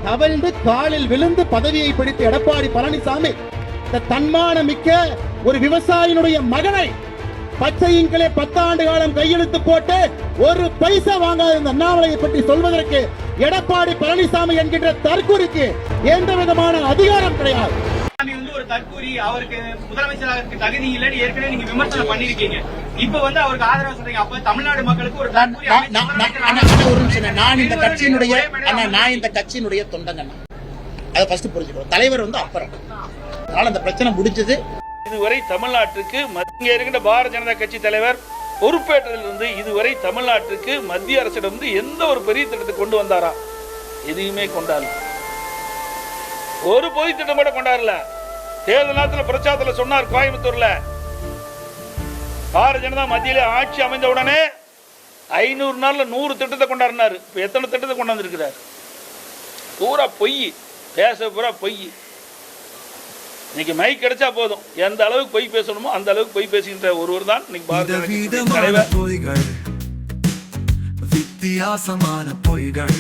தவழ்ந்து காலில் விழுந்து பதவியை பிடித்த எடப்பாடி பழனிசாமி இந்த தன்மான மிக்க ஒரு விவசாயினுடைய மகனை பச்சையின்களே 10 ஆண்டு காலம் கையெழுத்து போட்டு ஒரு பைசா வாங்காத இந்த அண்ணாமலையை பற்றி சொல்வதற்கு எடப்பாடி பழனிசாமி என்கின்ற தற்கூரிக்கு எந்த விதமான அதிகாரம் கிடையாது. ஒரு தற்கூரி, அவருக்கு முதலமைச்சராக தகுதி இல்லைன்னு ஏற்கனவே நீங்க விமர்சனம் பண்ணிருக்கீங்க. இப்ப அவருக்கு ஆதரவு சொல்றீங்க. அப்ப தமிழ்நாடு மக்களுக்கு ஒரு நான் இந்த கட்சியினுடைய தொண்டங்க. அதை ஃபர்ஸ்ட் புரிஞ்சுக்கணும். தலைவர் அப்புறம். அதனால அந்த பிரச்சனை முடிஞ்சது. இதுவரை தமிழ்நாட்டுக்கு இங்கே இருக்கின்ற பாரதிய ஜனதா கட்சி தலைவர் பொறுப்பேற்றதிலிருந்து இதுவரை தமிழ்நாட்டுக்கு மத்திய அரசிடம் எந்த ஒரு பெரிய திட்டத்தை கொண்டு வந்தாரா? எதையுமே கொண்டாடல. ஒரு பொது திட்டம் கூட கொண்டாடல. தேர்தல் நேரத்தில் பிரச்சாரத்தில் சொன்னார் கோயம்புத்தூர்ல பாரதிய ஜனதா மத்தியிலே ஆட்சி அமைந்த உடனே 500 நாள்ல 100 திட்டத்தை கொண்டாடினாரு. இப்ப எத்தனை திட்டத்தை கொண்டு வந்திருக்கிறார்? பூரா பொய், பேச பூரா பொய். இன்னைக்கு மைக் கிடைச்சா போதும், எந்த அளவுக்கு பொய் பேசணுமோ அந்த அளவுக்கு பொய் பேசுகின்ற ஒருவர் தான் இன்னைக்கு பாரதிய ஜனதா தலைவர். வித்தியாசமான பொய்கள்